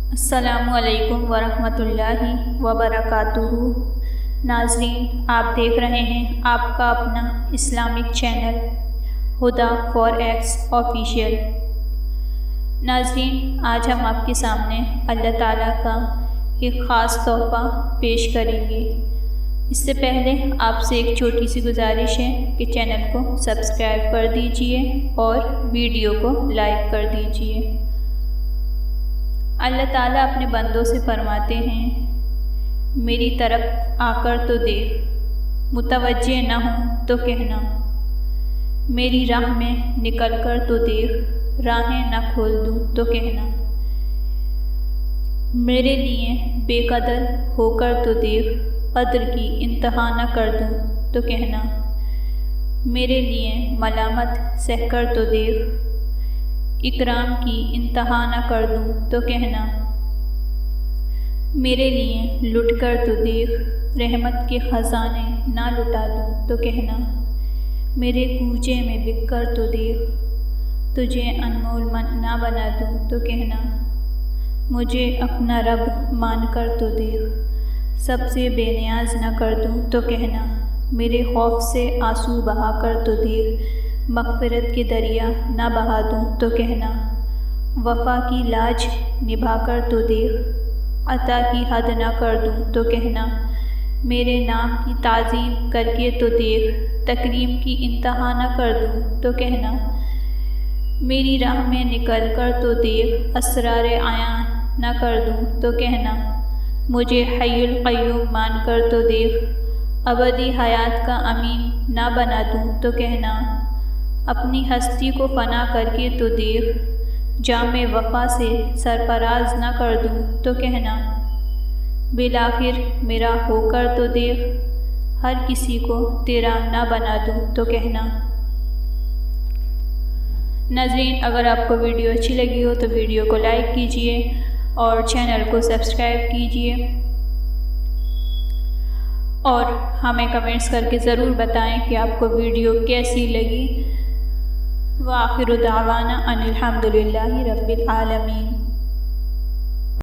السلام علیکم ورحمۃ اللہ وبرکاتہ۔ ناظرین، آپ دیکھ رہے ہیں آپ کا اپنا Islamic channel Huda for X official. ناظرین، آج ہم آپ کے سامنے اللہ تعالیٰ کا ایک خاص تحفہ پیش کریں گے۔ اس سے پہلے آپ سے ایک چھوٹی سی گزارش ہے کہ چینل کو سبسکرائب کر دیجئے اور ویڈیو کو لائک کر دیجئے۔ اللہ تعالیٰ اپنے بندوں سے فرماتے ہیں، میری طرف آ کر تو دیکھ، متوجہ نہ ہوں تو کہنا، میری راہ میں نکل کر تو دیکھ، راہیں نہ کھول دوں تو کہنا، میرے لیے بے قدر ہو کر تو دیکھ، قدر کی انتہا نہ کر دوں تو کہنا، میرے لیے ملامت سہ کر تو دیکھ، اکرام کی انتہا نہ کر دوں تو کہنا، میرے لیے لٹ کر تو دیکھ، رحمت کے خزانے نہ لٹا دوں تو کہنا، میرے کوچے میں بک کر تو دیکھ، تجھے انمول نہ بنا دوں تو کہنا، مجھے اپنا رب مان کر تو دیکھ، سب سے بے نیاز نہ کر دوں تو کہنا، میرے خوف سے آنسو بہا کر تو دیکھ، مغفرت کے دریا نہ بہا دوں تو کہنا، وفا کی لاج نبھا کر تو دیکھ، عطا کی حد نہ کر دوں تو کہنا، میرے نام کی تعظیم کر کے تو دیکھ، تکریم کی انتہا نہ کر دوں تو کہنا، میری راہ میں نکل کر تو دیکھ، اسرار عیاں نہ کر دوں تو کہنا، مجھے حی القیوم مان کر تو دیکھ، ابدی حیات کا امین نہ بنا دوں تو کہنا، اپنی ہستی کو فنا کر کے تو دیکھ، جام وفا سے سرفراز نہ کر دوں تو کہنا، بالآخر میرا ہو کر تو دیکھ، ہر کسی کو تیرا نہ بنا دوں تو کہنا۔ ناظرین، اگر آپ کو ویڈیو اچھی لگی ہو تو ویڈیو کو لائک کیجئے اور چینل کو سبسکرائب کیجئے اور ہمیں کمنٹس کر کے ضرور بتائیں کہ آپ کو ویڈیو کیسی لگی۔ وآخر دعوانا ان الحمد للہ رب العالمین۔